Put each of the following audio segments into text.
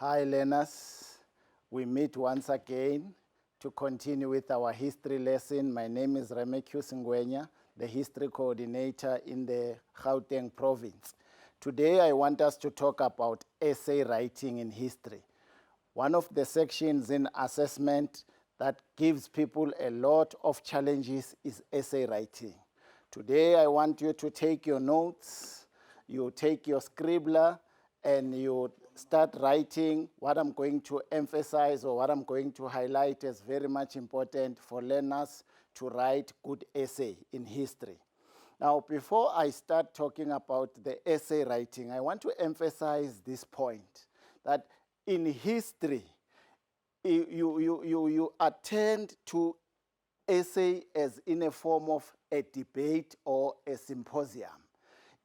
Hi learners, we meet once again to continue with our history lesson. My name is Remekius Ngwenya, the history coordinator in the Gauteng province. Today I want us to talk about essay writing in history. One of the sections in assessment that gives people a lot of challenges is essay writing. Today I want you to take your notes, you take your scribbler, and you start writing what I'm going to emphasize or what I'm going to highlight as very much important for learners to write good essay in history. Now, before I start talking about the essay writing, I want to emphasize this point, that in history, you attend to essay as in a form of a debate or a symposium.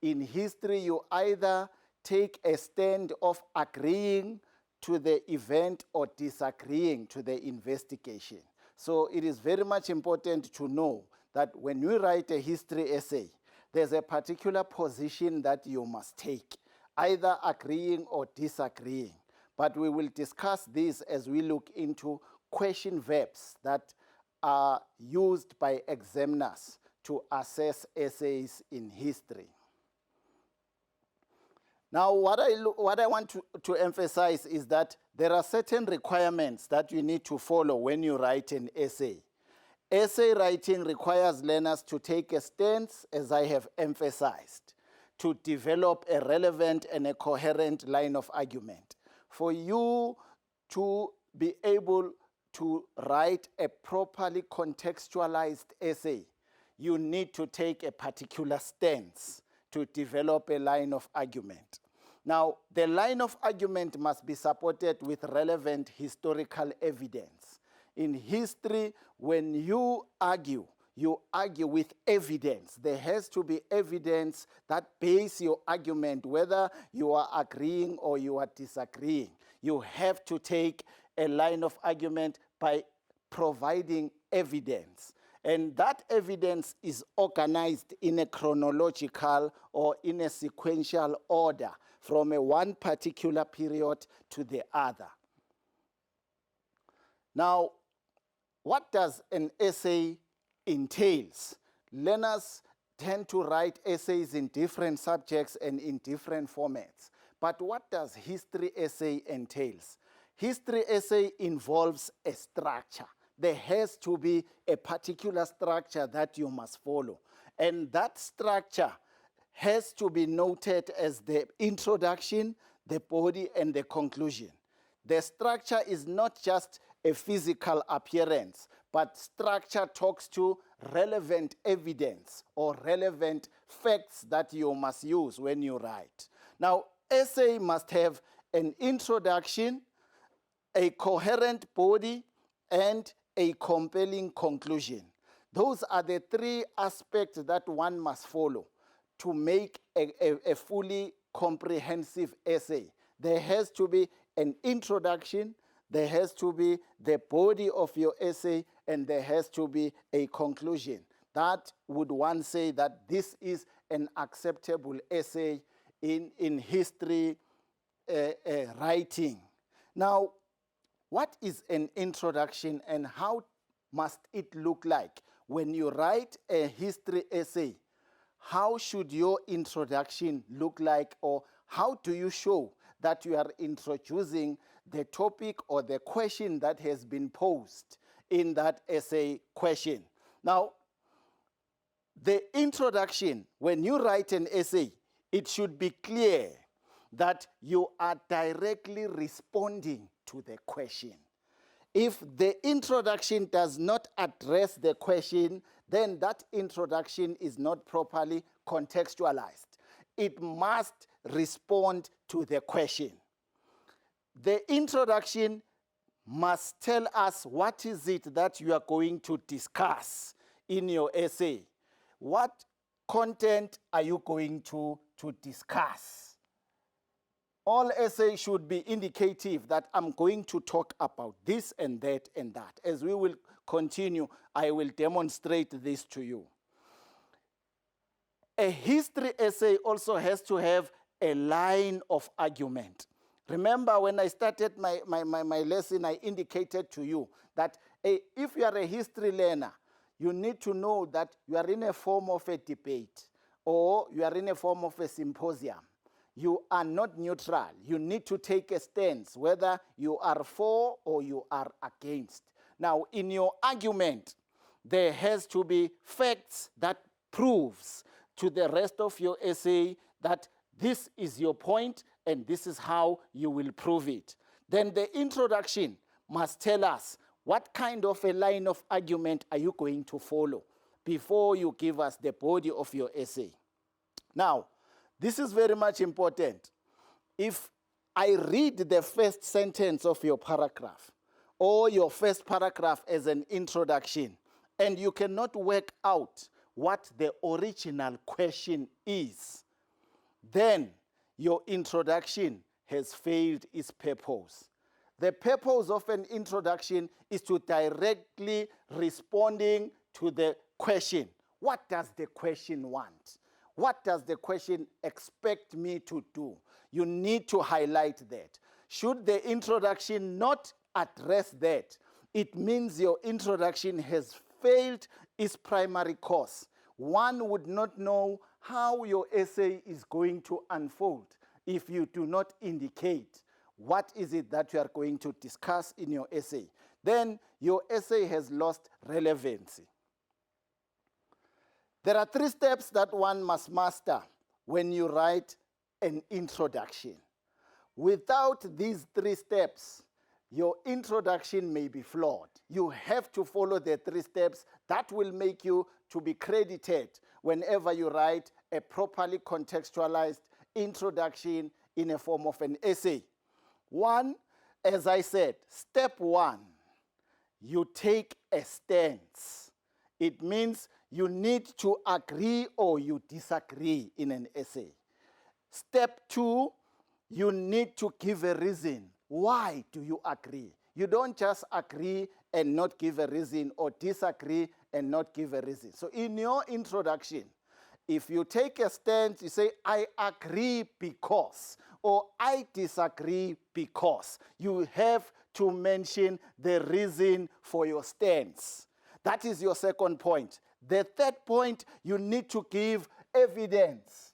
In history, you either take a stand of agreeing to the event or disagreeing to the investigation. So it is very much important to know that when you write a history essay, there's a particular position that you must take, either agreeing or disagreeing. But we will discuss this as we look into question verbs that are used by examiners to assess essays in history. Now, what I want to emphasize is that there are certain requirements that you need to follow when you write an essay. Essay writing requires learners to take a stance, as I have emphasized, to develop a relevant and a coherent line of argument. For you to be able to write a properly contextualized essay, you need to take a particular stance to develop a line of argument. Now, the line of argument must be supported with relevant historical evidence. In history, when you argue with evidence. There has to be evidence that base your argument, whether you are agreeing or you are disagreeing. You have to take a line of argument by providing evidence. And that evidence is organized in a chronological or in a sequential order from one particular period to the other. Now, what does an essay entails? Learners tend to write essays in different subjects and in different formats. But what does history essay entails? History essay involves a structure. There has to be a particular structure that you must follow. And that structure has to be noted as the introduction, the body, and the conclusion. The structure is not just a physical appearance, but structure talks to relevant evidence or relevant facts that you must use when you write. Now, essay must have an introduction, a coherent body, and a compelling conclusion. Those are the three aspects that one must follow to make a fully comprehensive essay. There has to be an introduction, there has to be the body of your essay, and there has to be a conclusion. That would one say that this is an acceptable essay in history writing. Now, what is an introduction and how must it look like? When you write a history essay, how should your introduction look like, or how do you show that you are introducing the topic or the question that has been posed in that essay question? Now, the introduction, when you write an essay, it should be clear that you are directly responding to the question. If the introduction does not address the question, then that introduction is not properly contextualized. It must respond to the question. The introduction must tell us what is it that you are going to discuss in your essay. What content are you going to discuss? All essays should be indicative that I'm going to talk about this and that and that. As we will continue, I will demonstrate this to you. A history essay also has to have a line of argument. Remember when I started my lesson, I indicated to you that if you are a history learner, you need to know that you are in a form of a debate or you are in a form of a symposium. You are not neutral. You need to take a stance, whether you are for or you are against. Now, in your argument, there has to be facts that proves to the rest of your essay that this is your point and this is how you will prove it. Then the introduction must tell us what kind of a line of argument are you going to follow before you give us the body of your essay. Now, this is very much important. If I read the first sentence of your paragraph or your first paragraph as an introduction, and you cannot work out what the original question is, then your introduction has failed its purpose. The purpose of an introduction is to directly responding to the question. What does the question want? What does the question expect me to do? You need to highlight that. Should the introduction not address that, it means your introduction has failed its primary course. One would not know how your essay is going to unfold if you do not indicate what is it that you are going to discuss in your essay. Then your essay has lost relevancy. There are 3 steps that one must master when you write an introduction. Without these 3 steps, your introduction may be flawed. You have to follow the 3 steps that will make you to be credited whenever you write a properly contextualized introduction in a form of an essay. 1, as I said, step 1, you take a stance. It means you need to agree or you disagree in an essay. Step 2, you need to give a reason. Why do you agree? You don't just agree and not give a reason or disagree and not give a reason. So in your introduction, if you take a stance, you say, I agree because, or I disagree because. You have to mention the reason for your stance. That is your second point. The third point, you need to give evidence.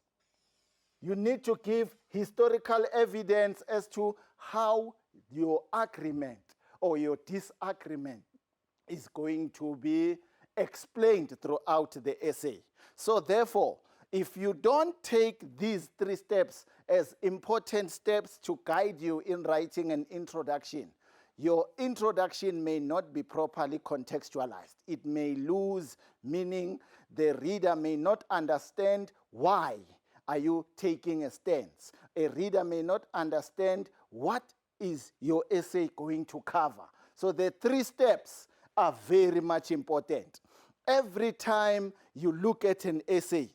You need to give historical evidence as to how your agreement or your disagreement is going to be explained throughout the essay. So therefore, if you don't take these 3 steps as important steps to guide you in writing an introduction, your introduction may not be properly contextualized. It may lose meaning. The reader may not understand why are you taking a stance. A reader may not understand what is your essay going to cover. So the 3 steps are very much important. Every time you look at an essay,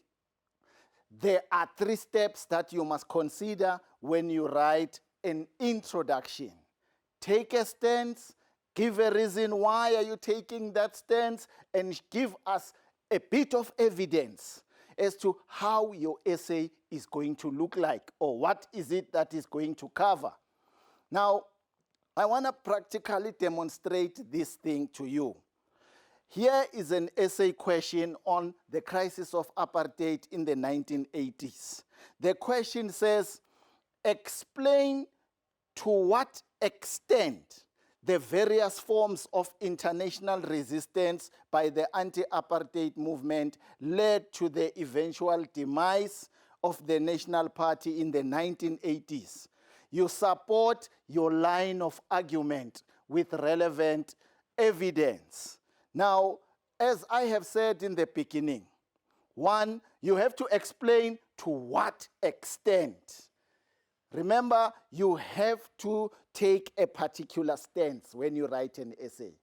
there are 3 steps that you must consider when you write an introduction. Take a stance, give a reason why are you taking that stance, and give us a bit of evidence as to how your essay is going to look like or what is it that is going to cover. Now, I want to practically demonstrate this thing to you. Here is an essay question on the crisis of apartheid in the 1980s. The question says, explain to what extent the various forms of international resistance by the anti-apartheid movement led to the eventual demise of the National Party in the 1980s. You support your line of argument with relevant evidence. Now, as I have said in the beginning, 1, you have to explain to what extent. Remember, you have to take a particular stance when you write an essay,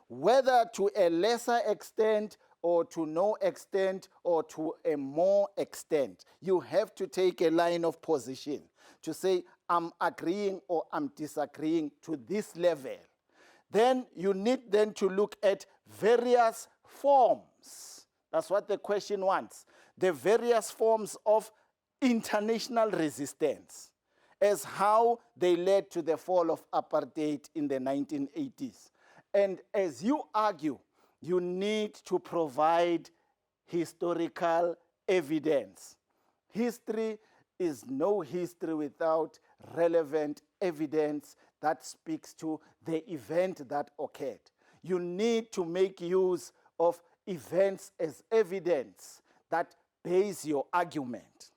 whether to a lesser extent or to no extent or to a more extent. You have to take a line of position to say, I'm agreeing or I'm disagreeing to this level. Then you need then to look at various forms. That's what the question wants. The various forms of international resistance. as how they led to the fall of apartheid in the 1980s. And as you argue, you need to provide historical evidence. History is no history without relevant evidence that speaks to the event that occurred. You need to make use of events as evidence that base your argument.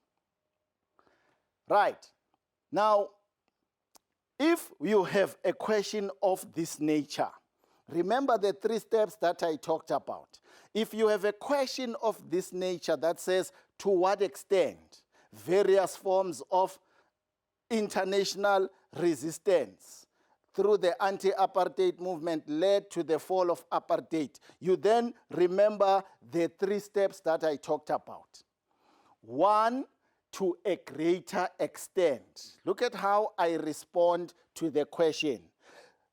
Right. Now, if you have a question of this nature, remember the 3 steps that I talked about. If you have a question of this nature that says, to what extent various forms of international resistance through the anti-apartheid movement led to the fall of apartheid, you then remember the 3 steps that I talked about. 1, to a greater extent. Look at how I respond to the question.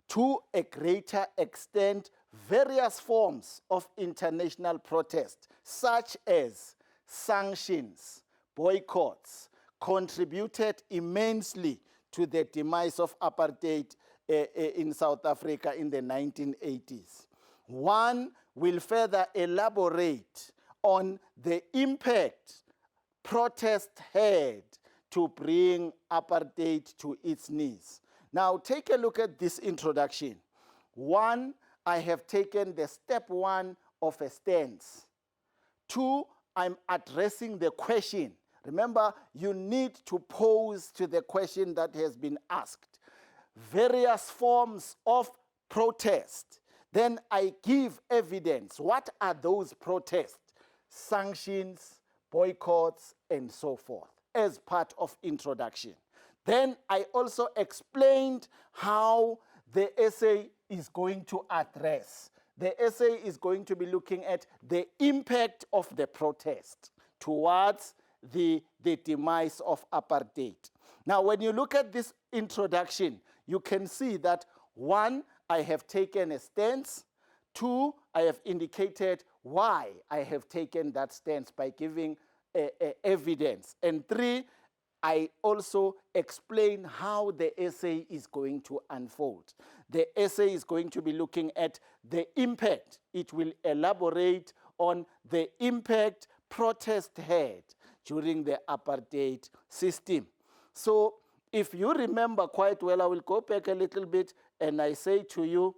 To a greater extent, various forms of international protest, such as sanctions, boycotts, contributed immensely to the demise of apartheid in South Africa in the 1980s. 1 will further elaborate on the impact protest had to bring apartheid to its knees. Now, take a look at this introduction. 1, I have taken the step 1 of a stance. 2, I'm addressing the question. Remember, you need to pose to the question that has been asked. Various forms of protest. Then I give evidence. What are those protests? Sanctions, boycotts, and so forth, as part of introduction. Then I also explained how the essay is going to address. The essay is going to be looking at the impact of the protest towards the demise of apartheid. Now, when you look at this introduction, you can see that 1, I have taken a stance. 2, I have indicated why I have taken that stance by giving evidence. And 3, I also explain how the essay is going to unfold. The essay is going to be looking at the impact. It will elaborate on the impact protest had during the apartheid system. So if you remember quite well, I will go back a little bit and I say to you,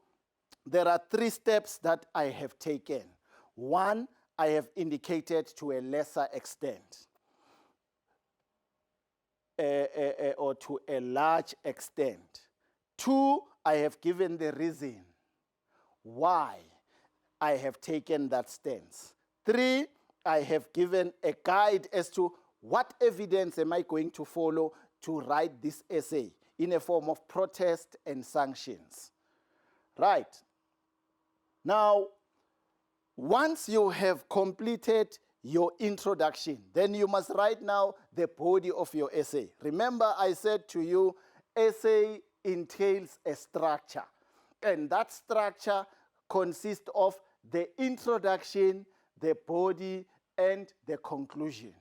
there are 3 steps that I have taken. 1, I have indicated to a lesser extent, or to a large extent. 2, I have given the reason why I have taken that stance. 3, I have given a guide as to what evidence am I going to follow to write this essay in a form of protest and sanctions. Right. Now, once you have completed your introduction, then you must write now the body of your essay. Remember, I said to you, essay entails a structure. And that structure consists of the introduction, the body, and the conclusion.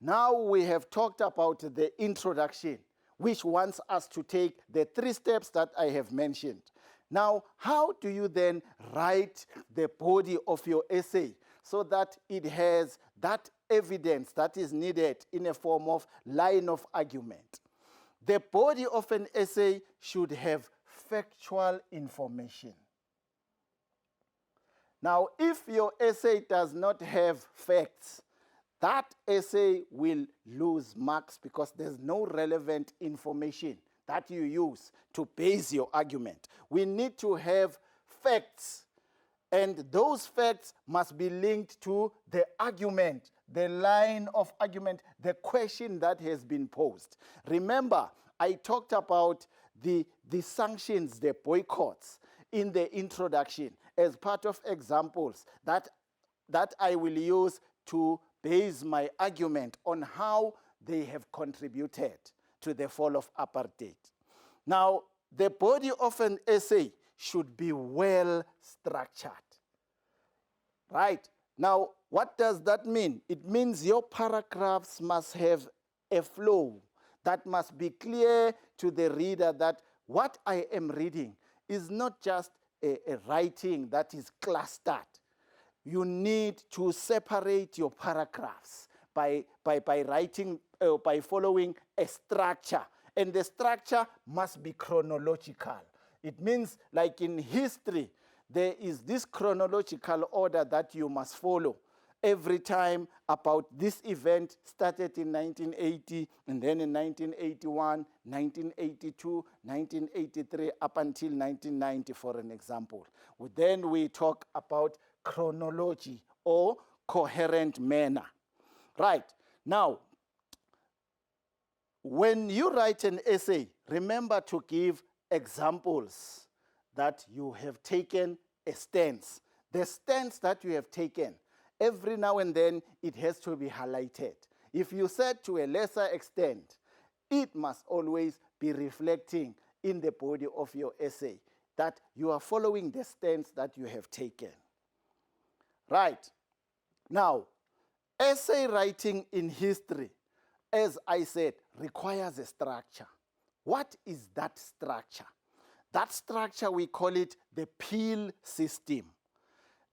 Now we have talked about the introduction, which wants us to take the 3 steps that I have mentioned. Now, how do you then write the body of your essay so that it has that evidence that is needed in a form of line of argument? The body of an essay should have factual information. Now, if your essay does not have facts, that essay will lose marks because there's no relevant information that you use to base your argument. We need to have facts, and those facts must be linked to the argument, the line of argument, the question that has been posed. Remember, I talked about the sanctions, the boycotts in the introduction as part of examples that I will use to base my argument on how they have contributed to the fall of apartheid. Now, the body of an essay should be well structured. Right? Now, what does that mean? It means your paragraphs must have a flow. That must be clear to the reader that what I am reading is not just a writing that is clustered. You need to separate your paragraphs by writing, by following a structure. And the structure must be chronological. It means, like in history, there is this chronological order that you must follow. Every time about this event started in 1980, and then in 1981, 1982, 1983, up until 1990, for an example. Then we talk about chronology or coherent manner. Right. Now, when you write an essay, remember to give examples that you have taken a stance. The stance that you have taken, every now and then it has to be highlighted. If you said to a lesser extent, it must always be reflecting in the body of your essay that you are following the stance that you have taken. Right. Now, essay writing in history, as I said, requires a structure. What is that structure? That structure, we call it the peel system.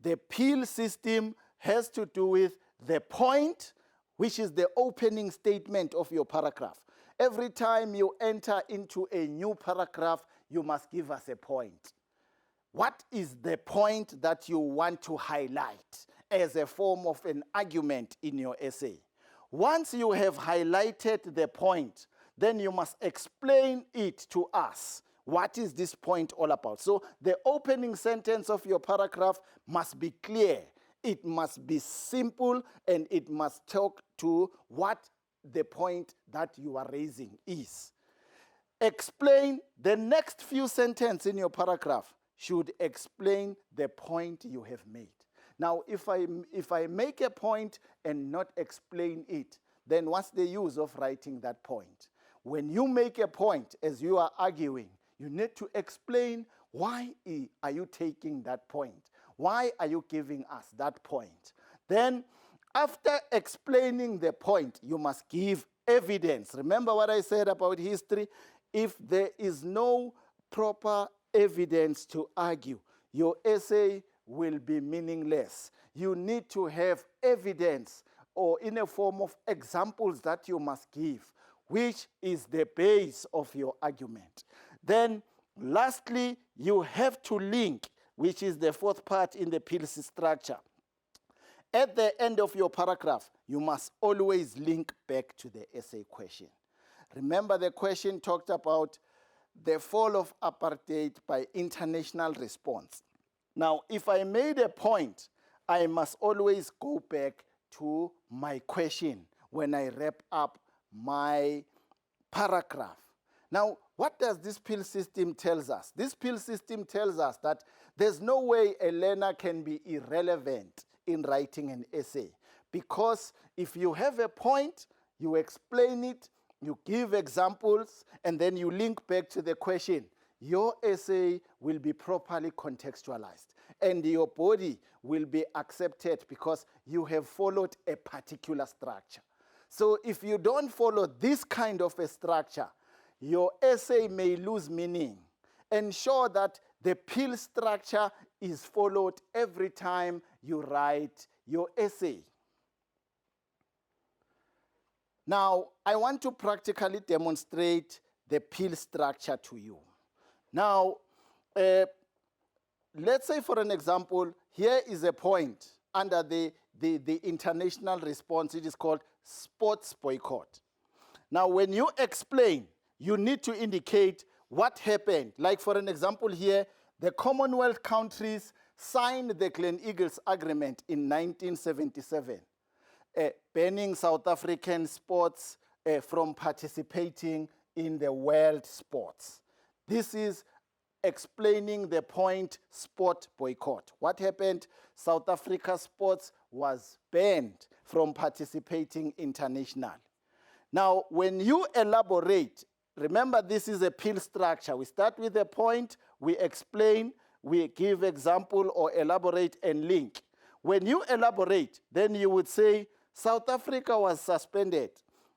The peel system has to do with the point, which is the opening statement of your paragraph. Every time you enter into a new paragraph, you must give us a point. What is the point that you want to highlight as a form of an argument in your essay? Once you have highlighted the point, then you must explain it to us. What is this point all about? So the opening sentence of your paragraph must be clear. It must be simple, and it must talk to what the point that you are raising is. Explain the next few sentences in your paragraph should explain the point you have made. Now, if I make a point and not explain it, then what's the use of writing that point? When you make a point as you are arguing, you need to explain why are you taking that point? Why are you giving us that point? Then, after explaining the point, you must give evidence. Remember what I said about history? If there is no proper evidence to argue, your essay will be meaningless. You need to have evidence, or in a form of examples that you must give, which is the base of your argument. Then, lastly, you have to link, which is the fourth part in the PLC structure. At the end of your paragraph, you must always link back to the essay question. Remember, the question talked about the fall of apartheid by international response. Now, if I made a point, I must always go back to my question when I wrap up my paragraph. Now, what does this PIL system tells us? This PIL system tells us that there's no way a learner can be irrelevant in writing an essay, because if you have a point, you explain it, you give examples, and then you link back to the question, your essay will be properly contextualized, and your body will be accepted because you have followed a particular structure. So if you don't follow this kind of a structure, your essay may lose meaning. Ensure that the PIL structure is followed every time you write your essay. Now, I want to practically demonstrate the PIL structure to you. Now, let's say for an example, here is a point under the international response. It is called sports boycott. Now, when you explain, you need to indicate what happened. Like for an example here, the Commonwealth countries signed the Gleneagles Agreement in 1977, banning South African sports from participating in the world sports. This is explaining the point sport boycott. What happened? South Africa sports was banned from participating internationally. Now, when you elaborate, remember this is a PIL structure. We start with a point, we explain, we give example or elaborate and link. When you elaborate, then you would say, South Africa was suspended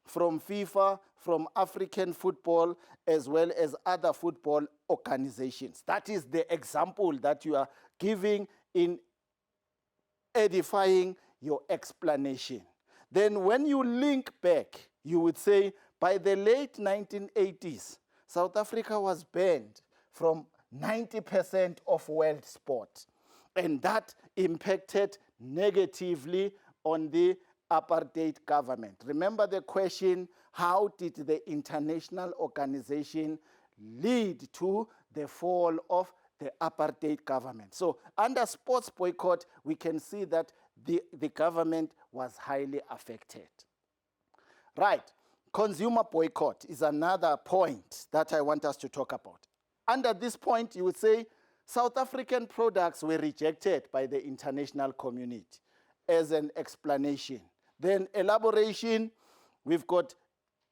from FIFA, from African football, as well as other football organizations. That is the example that you are giving in edifying your explanation. Then when you link back, you would say, by the late 1980s, South Africa was banned from 90% of world sport. And that impacted negatively on the apartheid government. Remember the question, how did the international organization lead to the fall of the apartheid government? So under sports boycott, we can see that the government was highly affected. Right, consumer boycott is another point that I want us to talk about. Under this point, you would say South African products were rejected by the international community as an explanation. Then elaboration, we've got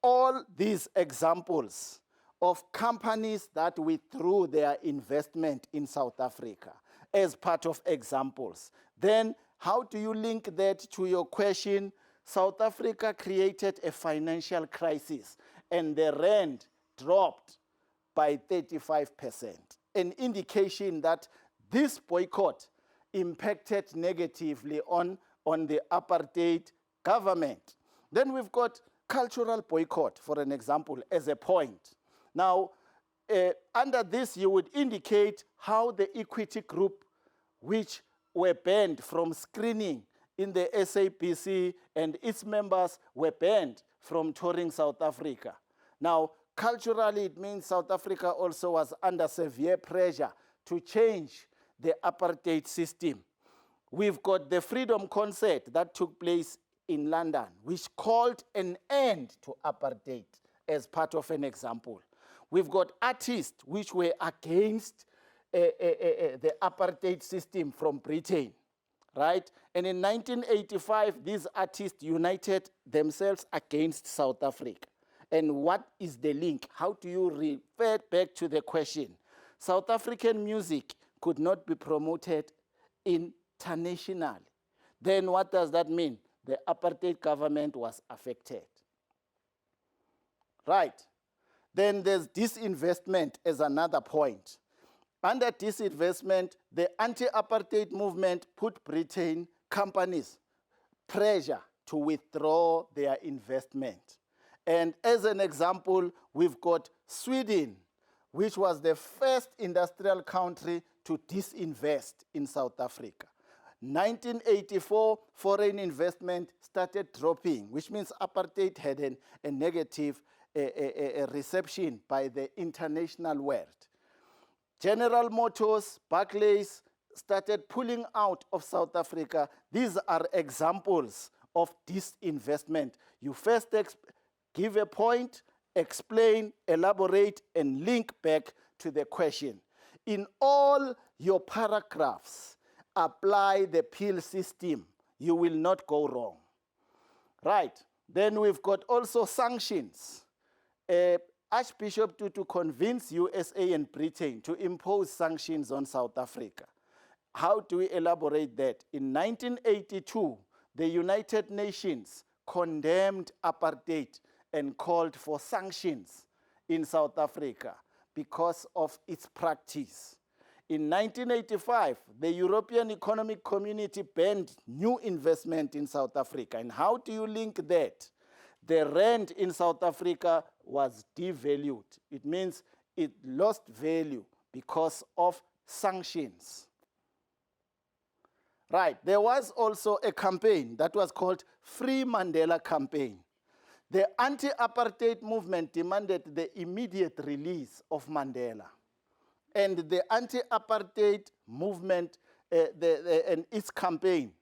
all these examples of companies that withdrew their investment in South Africa as part of examples. Then how do you link that to your question? South Africa created a financial crisis and the rand dropped by 35%, an indication that this boycott impacted negatively on the apartheid government. Then we've got cultural boycott, for an example, as a point. Now, under this, you would indicate how the Equity Group, which were banned from screening in the SABC, and its members were banned from touring South Africa. Now, culturally, it means South Africa also was under severe pressure to change the apartheid system. We've got the Freedom Concert that took place in London, which called an end to apartheid as part of an example. We've got artists which were against the apartheid system from Britain, right? And in 1985, these artists united themselves against South Africa. And what is the link? How do you refer back to the question? South African music could not be promoted internationally. Then what does that mean? The apartheid government was affected. Right. Then there's disinvestment as another point. Under disinvestment, the anti-apartheid movement put Britain companies pressure to withdraw their investment. And as an example, we've got Sweden, which was the first industrial country to disinvest in South Africa. 1984, foreign investment started dropping, which means apartheid had a negative reception by the international world. General Motors, Barclays started pulling out of South Africa. These are examples of disinvestment. You first give a point, explain, elaborate, and link back to the question. In all your paragraphs, apply the PEEL system. You will not go wrong. Right. Then we've got also sanctions. Archbishop Tutu convinced USA and Britain to impose sanctions on South Africa. How do we elaborate that? In 1982, the United Nations condemned apartheid and called for sanctions in South Africa because of its practice. In 1985, the European Economic Community banned new investment in South Africa. And how do you link that? The rand in South Africa was devalued. It means it lost value because of sanctions. Right, there was also a campaign that was called Free Mandela Campaign. The anti-apartheid movement demanded the immediate release of Mandela. And the anti-apartheid movement and its campaign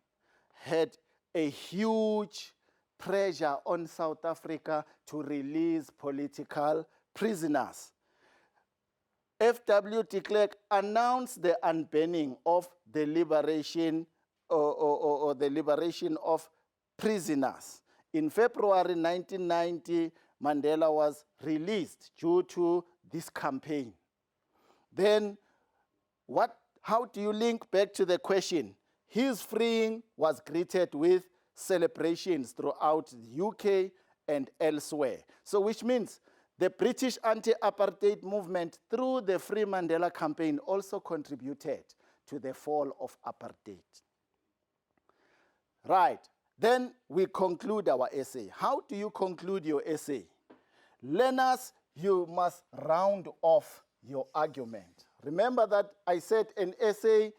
had a huge pressure on South Africa to release political prisoners. F.W. de Klerk announced the unbanning of the liberation or the liberation of prisoners. In February 1990, Mandela was released due to this campaign. Then how do you link back to the question? His freeing was greeted with celebrations throughout the UK and elsewhere. So which means the British anti-apartheid movement through the Free Mandela campaign also contributed to the fall of apartheid. Right, then we conclude our essay. How do you conclude your essay? Learners, you must round off your argument. Remember that I said an essay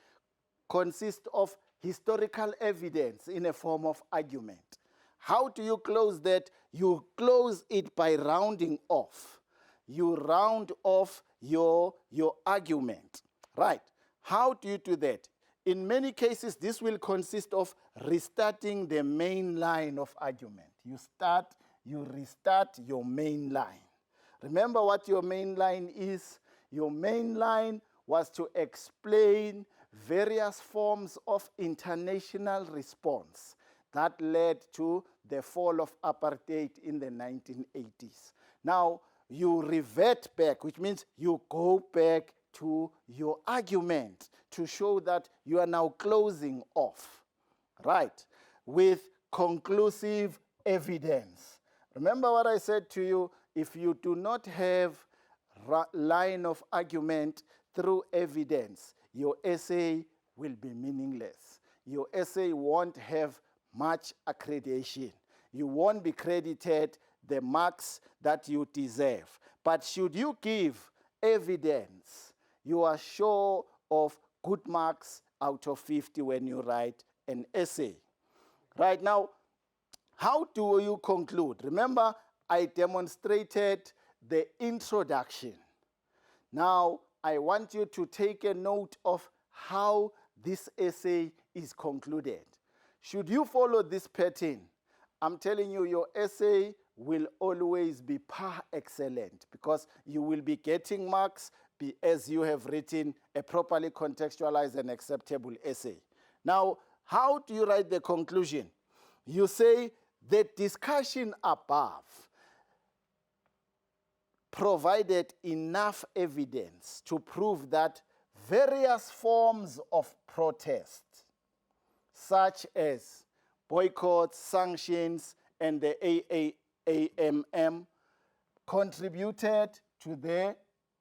consists of historical evidence in a form of argument. How do you close that? You close it by rounding off. You round off your argument. Right. How do you do that? In many cases, this will consist of restarting the main line of argument. You restart your main line. Remember what your main line is? Your main line was to explain various forms of international response that led to the fall of apartheid in the 1980s. Now, you revert back, which means you go back to your argument to show that you are now closing off, right, with conclusive evidence. Remember what I said to you, if you do not have line of argument through evidence, your essay will be meaningless. Your essay won't have much accreditation. You won't be credited the marks that you deserve. But should you give evidence, you are sure of good marks out of 50 when you write an essay. Right now, how do you conclude? Remember, I demonstrated the introduction. Now, I want you to take a note of how this essay is concluded. Should you follow this pattern, I'm telling you, your essay will always be par excellent because you will be getting marks as you have written a properly contextualized and acceptable essay. Now, how do you write the conclusion? You say, the discussion above provided enough evidence to prove that various forms of protest, such as boycotts, sanctions, and the AAMM, contributed to the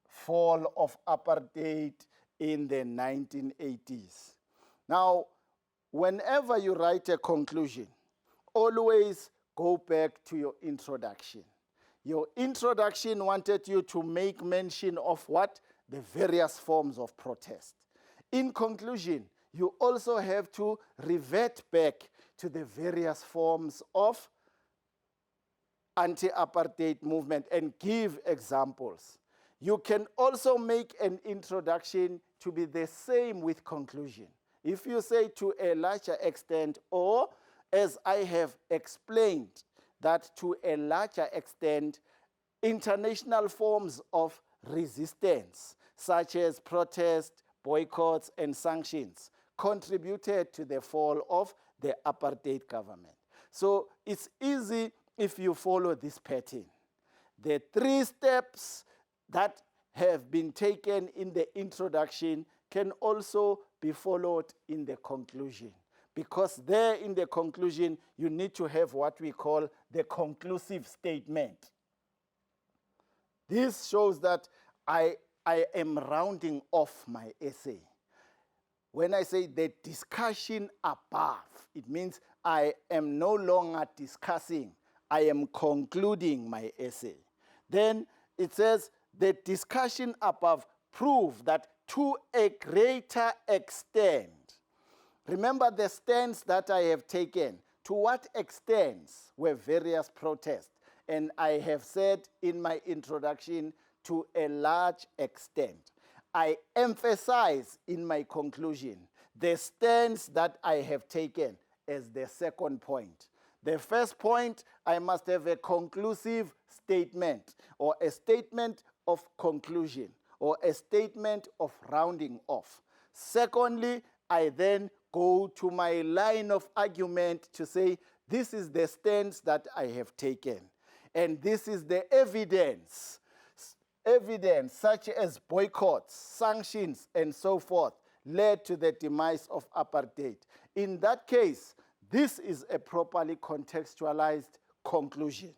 fall of apartheid in the 1980s. Now, whenever you write a conclusion, always go back to your introduction. Your introduction wanted you to make mention of what? The various forms of protest. In conclusion, you also have to revert back to the various forms of anti-apartheid movement and give examples. You can also make an introduction to be the same with conclusion. If you say to a larger extent, or as I have explained, that to a larger extent, international forms of resistance, such as protest, boycotts, and sanctions, contributed to the fall of the apartheid government. So it's easy if you follow this pattern. The 3 steps that have been taken in the introduction can also be followed in the conclusion. Because there in the conclusion, you need to have what we call the conclusive statement. This shows that I am rounding off my essay. When I say the discussion above, it means I am no longer discussing, I am concluding my essay. Then it says the discussion above proved that to a greater extent, remember the stance that I have taken, to what extents were various protests? And I have said in my introduction, to a large extent. I emphasize in my conclusion the stance that I have taken as the second point. The first point, I must have a conclusive statement or a statement of conclusion or a statement of rounding off. Secondly, I then go to my line of argument to say, this is the stance that I have taken. And this is the evidence such as boycotts, sanctions, and so forth, led to the demise of apartheid. In that case, this is a properly contextualized conclusion.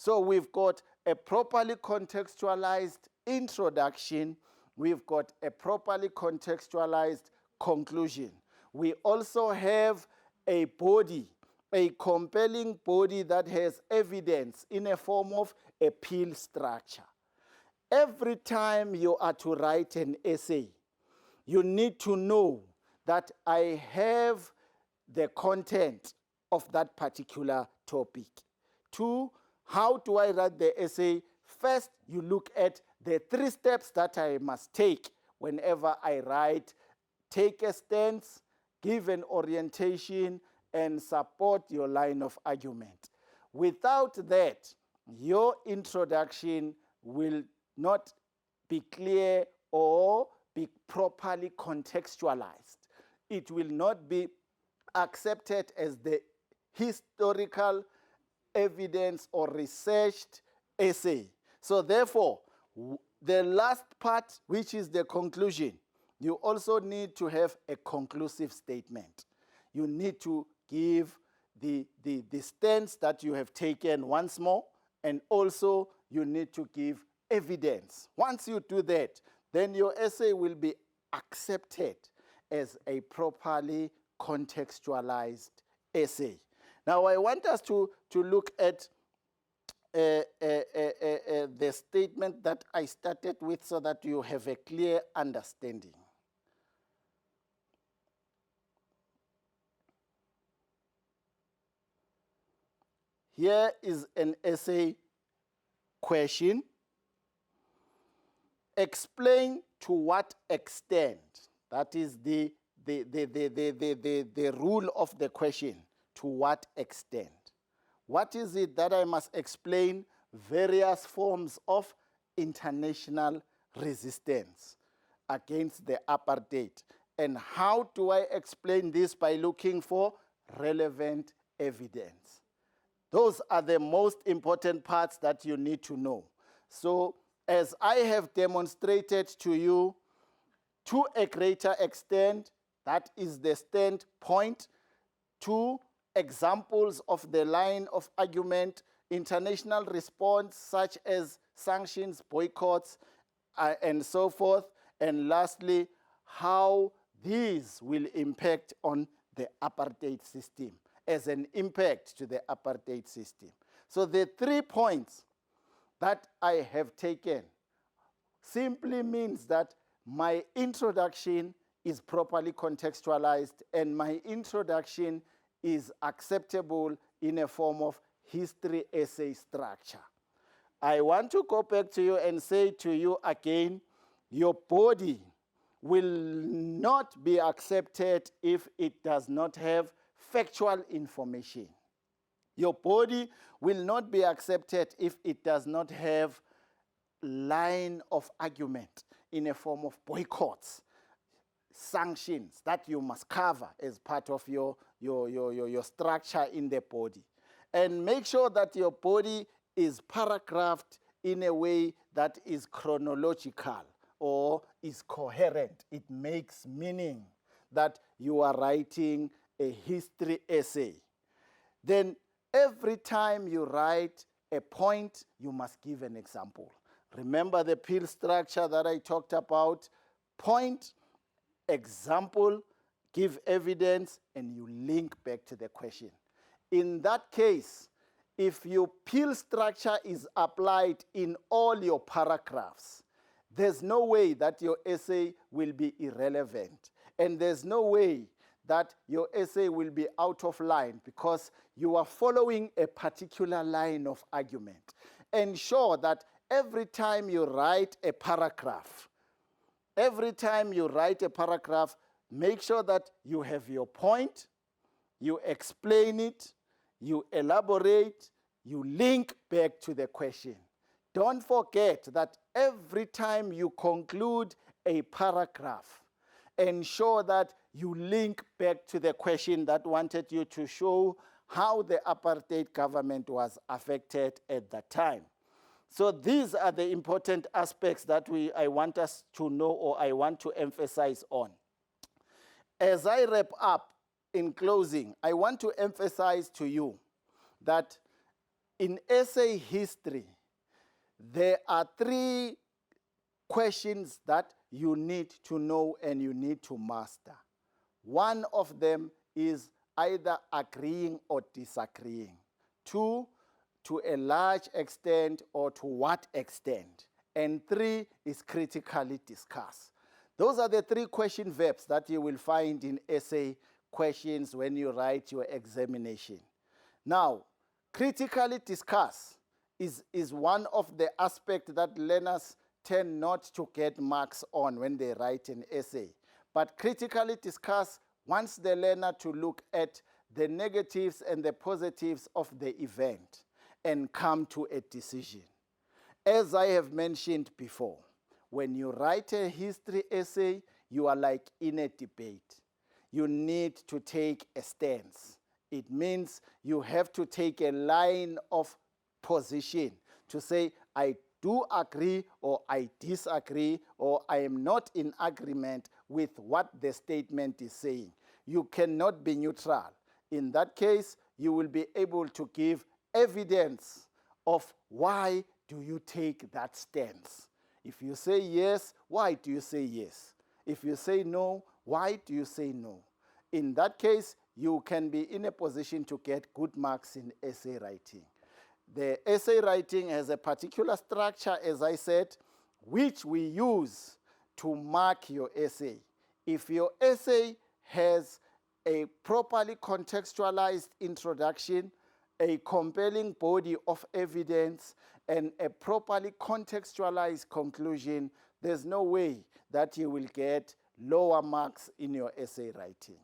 So we've got a properly contextualized introduction. We've got a properly contextualized conclusion. We also have a body, a compelling body that has evidence in a form of a pill structure. Every time you are to write an essay, you need to know that I have the content of that particular topic. 2, how do I write the essay? First, you look at the 3 steps that I must take whenever I write. Take a stance, give an orientation, and support your line of argument. Without that, your introduction will not be clear or be properly contextualized. It will not be accepted as the historical evidence or researched essay. So therefore, the last part, which is the conclusion, you also need to have a conclusive statement. You need to give the stance that you have taken once more, and also you need to give evidence. Once you do that, then your essay will be accepted as a properly contextualized essay. Now, I want us to look at the statement that I started with so that you have a clear understanding. Here is an essay question. Explain to what extent, that is the rule of the question, to what extent. What is it that I must explain? Various forms of international resistance against the apartheid. And how do I explain this? By looking for relevant evidence. Those are the most important parts that you need to know. So, as I have demonstrated to you, to a greater extent, that is the standpoint. 2 examples of the line of argument, international response such as sanctions, boycotts, and so forth. And lastly, how these will impact on the apartheid system, as an impact to the apartheid system. So the 3 points that I have taken simply means that my introduction is properly contextualized and my introduction is acceptable in a form of history essay structure. I want to go back to you and say to you again, your body will not be accepted if it does not have factual information. Your body will not be accepted if it does not have line of argument in a form of boycotts, sanctions that you must cover as part of your structure in the body. And make sure that your body is paragraphed in a way that is chronological or is coherent. It makes meaning that you are writing a history essay. Then every time you write a point, you must give an example. Remember the pill structure that I talked about? Point, example, give evidence, and you link back to the question. In that case, if your pill structure is applied in all your paragraphs, there's no way that your essay will be irrelevant. And there's no way that your essay will be out of line because you are following a particular line of argument. Ensure that every time you write a paragraph, make sure that you have your point, you explain it, you elaborate, you link back to the question. Don't forget that every time you conclude a paragraph, ensure that you link back to the question that wanted you to show how the apartheid government was affected at that time. So these are the important aspects that I want us to know, or I want to emphasize on. As I wrap up in closing, I want to emphasize to you that In essay history, there are 3 questions that you need to know and you need to master. One of them is either agreeing or disagreeing. 2, to a large extent or to what extent. And 3 is critically discuss. Those are the 3 question verbs that you will find in essay questions when you write your examination. Now, critically discuss is one of the aspects that learners tend not to get marks on when they write an essay. But critically discuss wants the learner to look at the negatives and the positives of the event and come to a decision. As I have mentioned before, when you write a history essay, you are like in a debate. You need to take a stance. It means you have to take a line of position to say, I do agree or I disagree or I am not in agreement with what the statement is saying. You cannot be neutral. In that case, you will be able to give evidence of why do you take that stance. If you say yes, why do you say yes? If you say no, why do you say no? In that case, you can be in a position to get good marks in essay writing. The essay writing has a particular structure, as I said, which we use to mark your essay. If your essay has a properly contextualized introduction, a compelling body of evidence, and a properly contextualized conclusion, there's no way that you will get lower marks in your essay writing.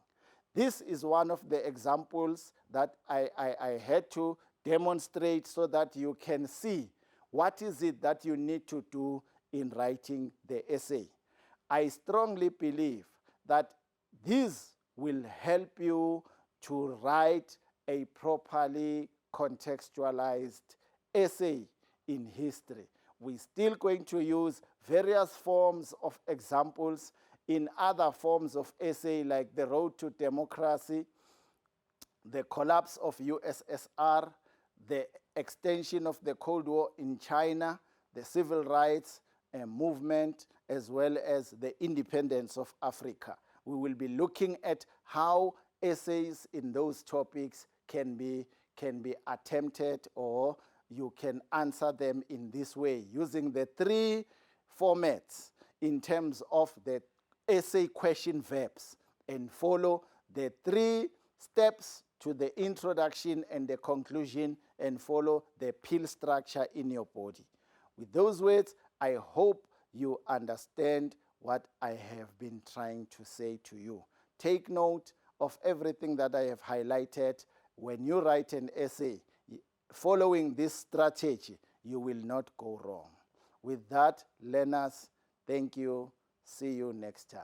This is one of the examples that I had to demonstrate so that you can see what is it that you need to do in writing the essay. I strongly believe that this will help you to write a properly contextualized essay in history. We're still going to use various forms of examples in other forms of essay like the road to democracy, the collapse of USSR, the extension of the Cold War in China, the civil rights movement, as well as the independence of Africa. We will be looking at how essays in those topics can be attempted, or you can answer them in this way using the 3 formats in terms of the essay question verbs, and follow the 3 steps to the introduction and the conclusion, and follow the pill structure in your body. With those words, I hope you understand what I have been trying to say to you. Take note of everything that I have highlighted. When you write an essay, following this strategy, you will not go wrong. With that, learners, thank you. See you next time.